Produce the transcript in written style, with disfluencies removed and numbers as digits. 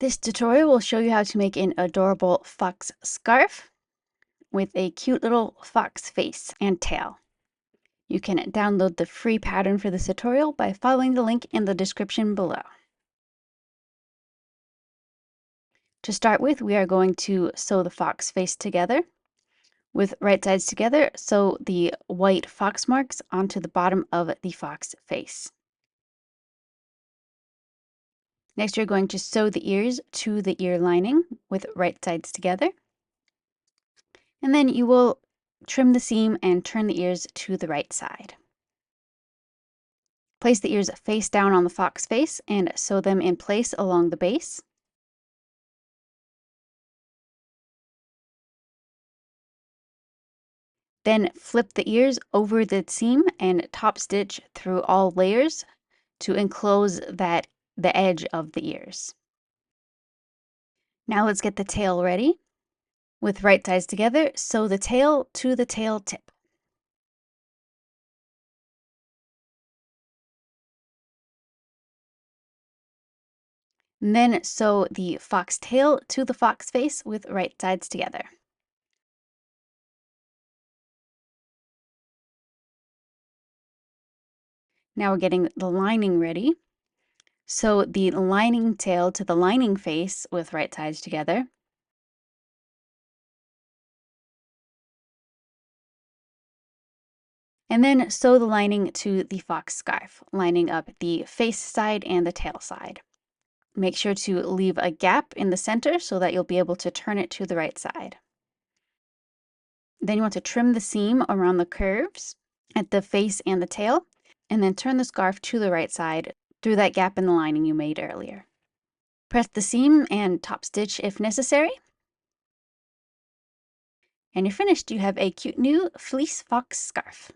This tutorial will show you how to make an adorable fox scarf with a cute little fox face and tail. You can download the free pattern for this tutorial by following the link in the description below. To start with, we are going to sew the fox face together. With right sides together, sew the white fox marks onto the bottom of the fox face. Next, you're going to sew the ears to the ear lining with right sides together. And then you will trim the seam and turn the ears to the right side. Place the ears face down on the fox face and sew them in place along the base. Then flip the ears over the seam and top stitch through all layers to enclose the edge of the ears. Now let's get the tail ready. With right sides together, sew the tail to the tail tip. And then sew the fox tail to the fox face with right sides together. Now we're getting the lining ready. Sew the lining tail to the lining face with right sides together. And then sew the lining to the fox scarf, lining up the face side and the tail side. Make sure to leave a gap in the center so that you'll be able to turn it to the right side. Then you want to trim the seam around the curves at the face and the tail, and then turn the scarf to the right side through that gap in the lining you made earlier. Press the seam and top stitch if necessary. And you're finished. You have a cute new fleece fox scarf.